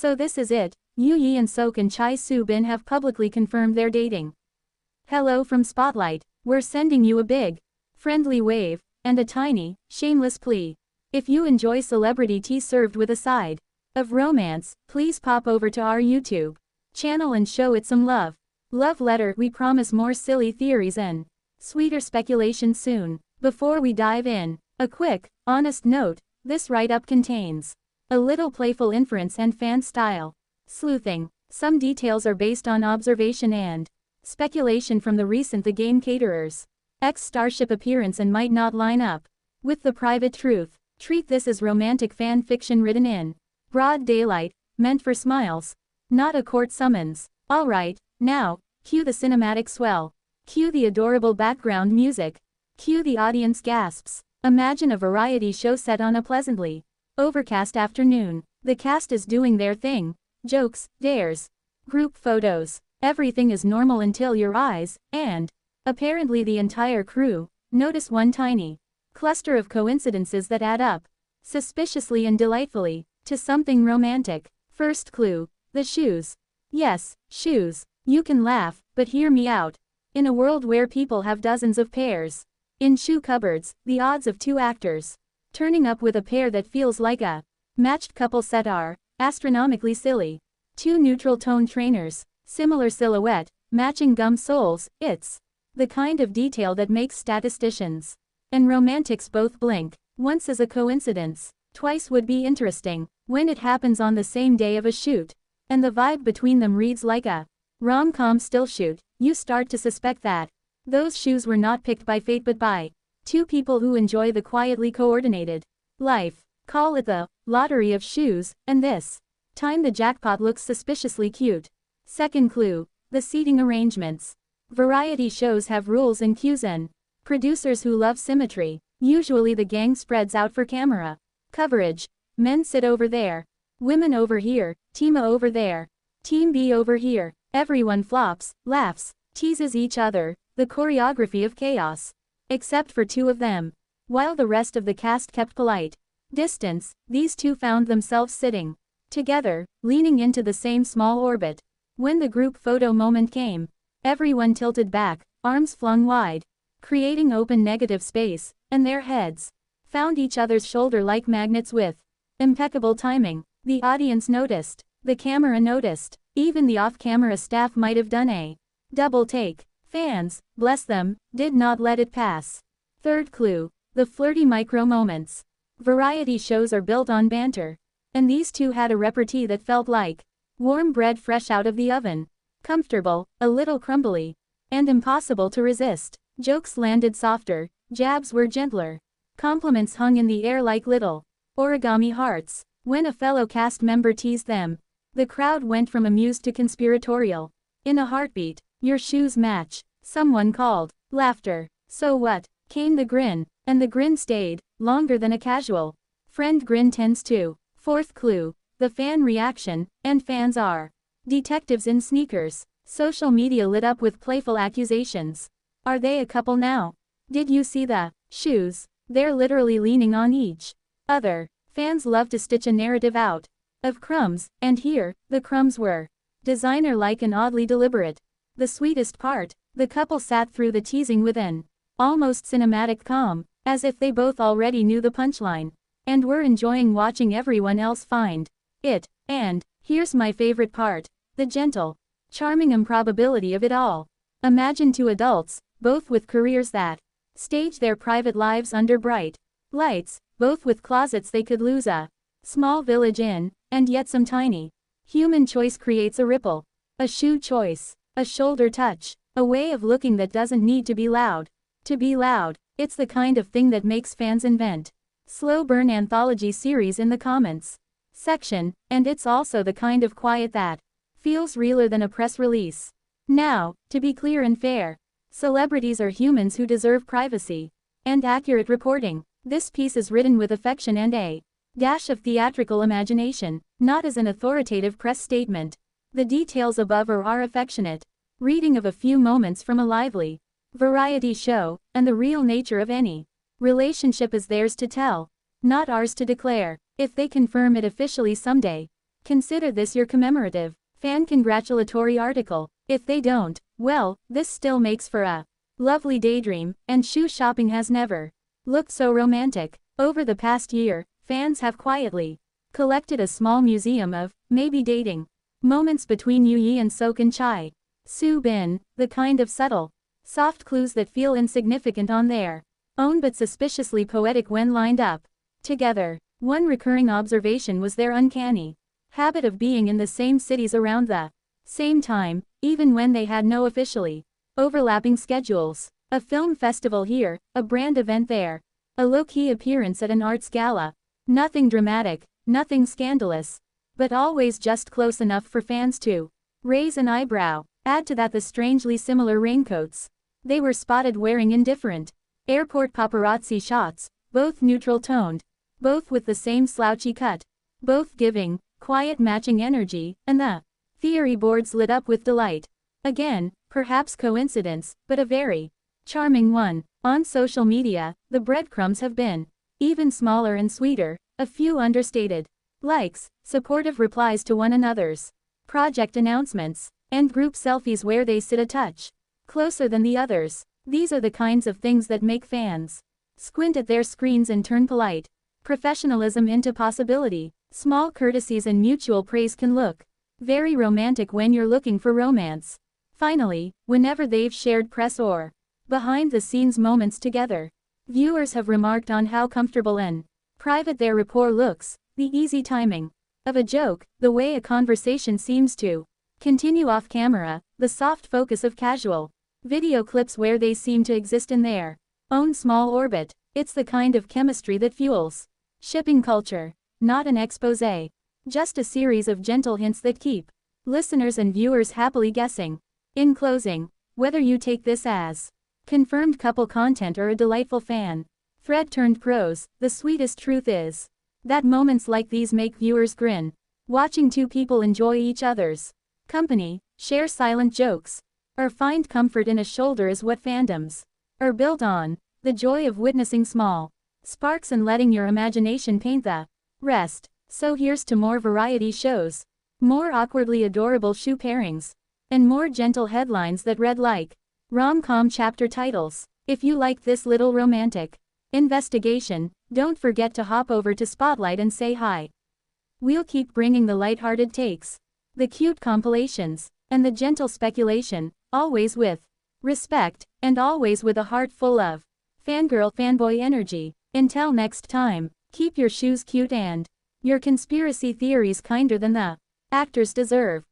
So this is it, Yeon-Seok and Chae Soo-bin have publicly confirmed their dating. Hello from Spotlight, we're sending you a big, friendly wave, and a tiny, shameless plea. If you enjoy celebrity tea served with a side of romance, please pop over to our YouTube channel and show it some love. Love letter, we promise more silly theories and sweeter speculation soon. Before we dive in, a quick, honest note, this write-up contains a little playful inference and fan style sleuthing. Some details are based on observation and speculation from the recent The Game Caterers' ex-Starship appearance and might not line up with the private truth. Treat this as romantic fan fiction written in broad daylight, meant for smiles, not a court summons. Alright, now, cue the cinematic swell. Cue the adorable background music. Cue the audience gasps. Imagine a variety show set on a pleasantly overcast afternoon. The cast is doing their thing. Jokes, dares, group photos. Everything is normal until your eyes, and apparently the entire crew, notice one tiny cluster of coincidences that add up, suspiciously and delightfully, to something romantic. First clue, the shoes. Yes, shoes. You can laugh, but hear me out. In a world where people have dozens of pairs in shoe cupboards, the odds of two actors turning up with a pair that feels like a matched couple set are astronomically silly. Two neutral tone trainers, similar silhouette, matching gum soles, it's the kind of detail that makes statisticians and romantics both blink. Once is a coincidence, twice would be interesting. When it happens on the same day of a shoot, and the vibe between them reads like a rom-com still shoot, you start to suspect that those shoes were not picked by fate but by two people who enjoy the quietly coordinated life. Call it the lottery of shoes, and this time the jackpot looks suspiciously cute. Second clue, the seating arrangements. Variety shows have rules and cues and producers who love symmetry. Usually the gang spreads out for camera coverage. Men sit over there, women over here, team A over there, team B over here. Everyone flops, laughs, teases each other, the choreography of chaos. Except for two of them. While the rest of the cast kept polite distance, these two found themselves sitting together, leaning into the same small orbit. When the group photo moment came, everyone tilted back, arms flung wide, creating open negative space, and their heads found each other's shoulder like magnets with impeccable timing. The audience noticed, the camera noticed, even the off-camera staff might have done a double take. Fans, bless them, did not let it pass. Third clue, the flirty micro moments. Variety shows are built on banter, and these two had a repartee that felt like warm bread fresh out of the oven. Comfortable, a little crumbly, and impossible to resist. Jokes landed softer, jabs were gentler. Compliments hung in the air like little origami hearts. When a fellow cast member teased them, the crowd went from amused to conspiratorial. In a heartbeat. Your shoes match, someone called. Laughter. So what? Came the grin, and the grin stayed longer than a casual friend grin tends to. Fourth clue, the fan reaction, and fans are detectives in sneakers. Social media lit up with playful accusations. Are they a couple now? Did you see the shoes? They're literally leaning on each other. Fans love to stitch a narrative out of crumbs, and here, the crumbs were designer-like and oddly deliberate. The sweetest part, the couple sat through the teasing with an almost cinematic calm, as if they both already knew the punchline, and were enjoying watching everyone else find it. And here's my favorite part, the gentle, charming improbability of it all. Imagine two adults, both with careers that stage their private lives under bright lights, both with closets they could lose a small village in, and yet some tiny human choice creates a ripple. A shoe choice. A shoulder touch. A way of looking that doesn't need to be loud. To be loud, it's the kind of thing that makes fans invent slow burn anthology series in the comments section, and it's also the kind of quiet that feels realer than a press release. Now, to be clear and fair, celebrities are humans who deserve privacy and accurate reporting. This piece is written with affection and a dash of theatrical imagination, not as an authoritative press statement. The details above are our affectionate reading of a few moments from a lively variety show, and the real nature of any relationship is theirs to tell, not ours to declare. If they confirm it officially someday, Consider this your commemorative, fan congratulatory article. If they don't, well, this still makes for a lovely daydream, and shoe shopping has never looked so romantic. Over the past year, fans have quietly collected a small museum of, maybe dating, moments between Yeon-Seok and Chae. Soo-bin, the kind of subtle, soft clues that feel insignificant on their own but suspiciously poetic when lined up together. One recurring observation was their uncanny habit of being in the same cities around the same time, even when they had no officially overlapping schedules. A film festival here, a brand event there, a low-key appearance at an arts gala. Nothing dramatic, nothing scandalous, but always just close enough for fans to raise an eyebrow. Add to that the strangely similar raincoats they were spotted wearing in different airport paparazzi shots, both neutral-toned, both with the same slouchy cut, both giving quiet matching energy, and the theory boards lit up with delight. Again, perhaps coincidence, but a very charming one. On social media, the breadcrumbs have been even smaller and sweeter, a few understated likes, supportive replies to one another's project announcements, and group selfies where they sit a touch closer than the others. These are the kinds of things that make fans squint at their screens and turn polite professionalism into possibility. Small courtesies and mutual praise can look very romantic when you're looking for romance. Finally, whenever they've shared press or behind-the-scenes moments together, viewers have remarked on how comfortable and private their rapport looks, the easy timing of a joke, the way a conversation seems to continue off camera, the soft focus of casual video clips where they seem to exist in their own small orbit. It's the kind of chemistry that fuels shipping culture, not an exposé, just a series of gentle hints that keep listeners and viewers happily guessing. In closing, whether you take this as confirmed couple content or a delightful fan thread turned prose, the sweetest truth is that moments like these make viewers grin, watching two people enjoy each other's company, share silent jokes, or find comfort in a shoulder is what fandoms are built on. The joy of witnessing small sparks and letting your imagination paint the rest. So here's to more variety shows, more awkwardly adorable shoe pairings, and more gentle headlines that read like rom-com chapter titles. If you like this little romantic investigation, don't forget to hop over to Spotlight and say hi. We'll keep bringing the lighthearted takes, the cute compilations, and the gentle speculation, always with respect, and always with a heart full of fangirl fanboy energy. Until next time, keep your shoes cute and your conspiracy theories kinder than the actors deserve.